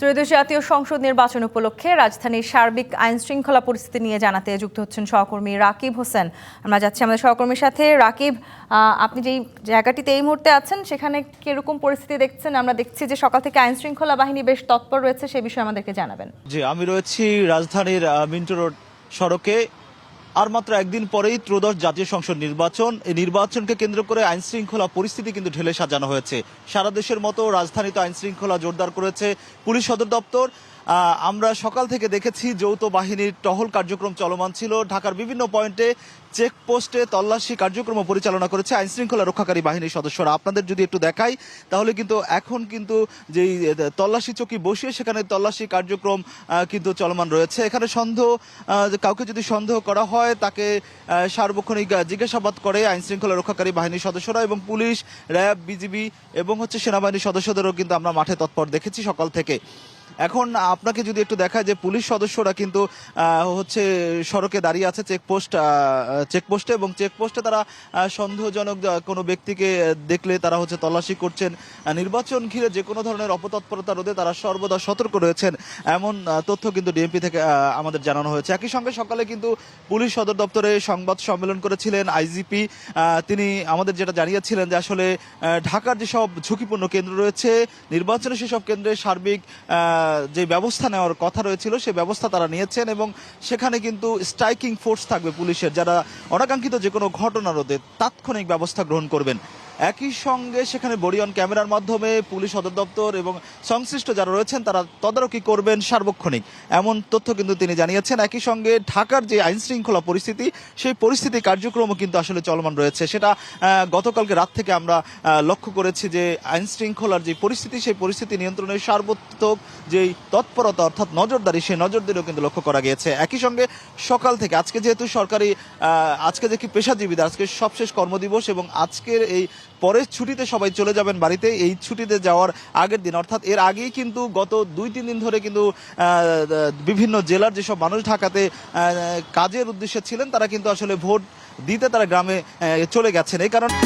ত্রয়োদশ জাতীয় সংসদ নির্বাচন উপলক্ষে রাজধানীর সার্বিক আইন শৃঙ্খলা পরিস্থিতি নিয়ে জানাতে যুক্ত হচ্ছেন সহকর্মী রাকিব হোসেন। আমরা যাচ্ছি আমাদের সহকর্মীর সাথে। রাকিব, আপনি যেই জায়গাটিতে এই মুহূর্তে আছেন সেখানে কিরকম পরিস্থিতি দেখছেন? আমরা দেখছি যে সকাল থেকে আইন শৃঙ্খলা বাহিনী বেশ তৎপর রয়েছে, সেই বিষয়ে আমাদেরকে জানাবেন। জি, আমি রয়েছি রাজধানীর মিন্টো রোড সড়কে। আর মাত্র একদিন পরেই ত্রয়োদশ জাতীয় সংসদ নির্বাচন। এই নির্বাচনকে কেন্দ্র করে আইন শৃঙ্খলা পরিস্থিতি কিন্তু ঢেলে সাজানো হয়েছে। সারা দেশের মতো রাজধানীতে আইন শৃঙ্খলা জোরদার করেছে পুলিশ সদর দপ্তর। আমরা সকাল থেকে দেখেছি যৌথ বাহিনীর টহল কার্যক্রম চলমান ছিল। ঢাকার বিভিন্ন পয়েন্টে চেকপোস্টে তল্লাশি কার্যক্রম পরিচালনা করেছে আইন শৃঙ্খলা রক্ষাকারী বাহিনীর সদস্যরা। আপনাদের যদি একটু দেখাই তাহলে কিন্তু এখন কিন্তু যেই তল্লাশি চৌকি বসিয়ে সেখানে তল্লাশি কার্যক্রম কিন্তু চলমান রয়েছে। এখানে কাউকে যদি সন্দেহ করা হয় তাকে সার্বক্ষণিক জিজ্ঞাসাবাদ করে আইন শৃঙ্খলা রক্ষাকারী বাহিনীর সদস্যরা, এবং পুলিশ, র্যাব, বিজিবি এবং সেনাবাহিনীর সদস্যদেরও কিন্তু আমরা মাঠে তৎপর দেখেছি সকাল থেকে। এখন আপনাকে যদি একটু দেখায় যে পুলিশ সদস্যরা কিন্তু সড়কে দাঁড়িয়ে আছে চেকপোস্টে, এবং চেকপোস্টে তারা সন্দেহজনক কোনো ব্যক্তিকে দেখলে তারা তল্লাশি করছেন। নির্বাচন ঘিরে যে কোনো ধরনের অপতৎপরতা রোধে তারা সর্বদা সতর্ক রয়েছেন, এমন তথ্য কিন্তু ডিএমপি থেকে আমাদের জানানো হয়েছে। একই সঙ্গে সকালে কিন্তু পুলিশ সদর দপ্তরে সংবাদ সম্মেলন করেছিলেন আইজিপি। তিনি আমাদের যেটা জানিয়েছিলেন যে আসলে ঢাকার যেসব ঝুঁকিপূর্ণ কেন্দ্র রয়েছে নির্বাচনে সেসব কেন্দ্রে সার্বিক যে ব্যবস্থা নেওয়ার কথা রয়েছিল সে ব্যবস্থা তারা নিয়েছেন, এবং সেখানে কিন্তু স্ট্রাইকিং ফোর্স থাকবে পুলিশের, যারা অনাকাঙ্ক্ষিত যে কোনো ঘটনা রোধে তাৎক্ষণিক ব্যবস্থা গ্রহণ করবেন। একই সঙ্গে সেখানে বডি অন ক্যামেরার মাধ্যমে পুলিশ সদর দপ্তর এবং সংশ্লিষ্ট যারা রয়েছেন তারা তদারকি করবেন সার্বক্ষণিক, এমন তথ্য কিন্তু তিনি জানিয়েছেন। একই সঙ্গে ঢাকার যে আইন শৃঙ্খলা পরিস্থিতি সেই পরিস্থিতি কার্যক্রমও কিন্তু আসলে চলমান রয়েছে। সেটা গতকালকে রাত থেকে আমরা লক্ষ্য করেছি যে আইন শৃঙ্খলার যে পরিস্থিতি সেই পরিস্থিতি নিয়ন্ত্রণের সার্বত্রিক যেই তৎপরতা অর্থাৎ নজরদারি, সেই নজরদারিও কিন্তু লক্ষ্য করা গিয়েছে। একই সঙ্গে সকাল থেকে আজকে যেহেতু সরকারি আজকে যে কি পেশাজীবীদের আজকে সবশেষ কর্মদিবস, এবং আজকের এই পরের ছুটিতে সবাই চলে যাবেন বাড়িতে। এই ছুটিতে যাওয়ার আগের দিন অর্থাৎ এর আগেই কিন্তু গত 2-3 দিন ধরে কিন্তু বিভিন্ন জেলার যেসব মানুষ ঢাকাতে কাজের উদ্দেশ্যে ছিলেন তারা কিন্তু আসলে ভোট দিতে তারা গ্রামে চলে গেছেন। এই কারণে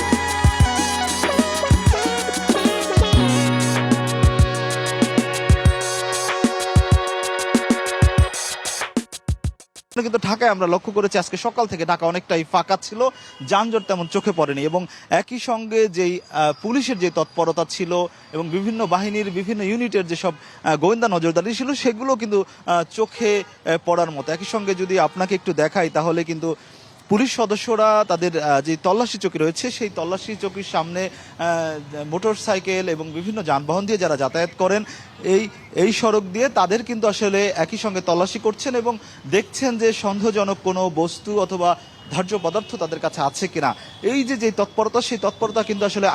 কিন্তু ঢাকায় আমরা লক্ষ্য করেছি আজকে সকাল থেকে ঢাকা অনেকটাই ফাঁকা ছিল, যানজট তেমন চোখে পড়েনি, এবং একই সঙ্গে যেই পুলিশের যে তৎপরতা ছিল এবং বিভিন্ন বাহিনীর বিভিন্ন ইউনিটের যেসব গোয়েন্দা নজরদারি ছিল সেগুলো কিন্তু চোখে পড়ার মতো। একই সঙ্গে যদি আপনাকে একটু দেখাই তাহলে কিন্তু পুলিশ সদস্যরা তাদের যে তল্লাশি চৌকি রয়েছে সেই তল্লাশি চৌকির সামনে মোটর সাইকেল এবং বিভিন্ন যানবাহন দিয়ে যারা যাতায়াত করেন এই সড়ক দিয়ে তাদের কিন্তু আসলে একই সঙ্গে তল্লাশি করছেন এবং দেখছেন যে সন্দেহজনক কোনো বস্তু অথবা ধার্য পদার্থ তাদের কাছে আছে কিনা। এই যে তৎপরতা সেই তৎপরতা কিন্তু আসলে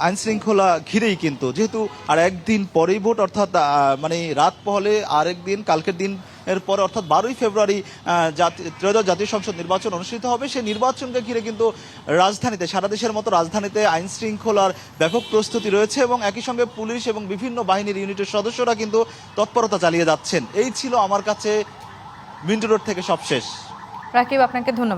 আইন শৃঙ্খলা ঘিরেই, কিন্তু যেহেতু আর একদিন পরেই ভোট অর্থাৎ রাত পহলে আরেকদিন কালকের দিন এর পরে অর্থাৎ 12ই ফেব্রুয়ারি ত্রয়োদশ জাতীয় সংসদ নির্বাচন অনুষ্ঠিত হবে। সেই নির্বাচনকে ঘিরে কিন্তু রাজধানীতে সারা দেশের মতো রাজধানীতে আইন শৃঙ্খলার ব্যাপক প্রস্তুতি রয়েছে, এবং একই সঙ্গে পুলিশ এবং বিভিন্ন বাহিনীর ইউনিটের সদস্যরা কিন্তু তৎপরতা চালিয়ে যাচ্ছেন। এই ছিল আমার কাছে মিন্টো রোড থেকে সবশেষ। রাকিব, আপনাকে ধন্যবাদ।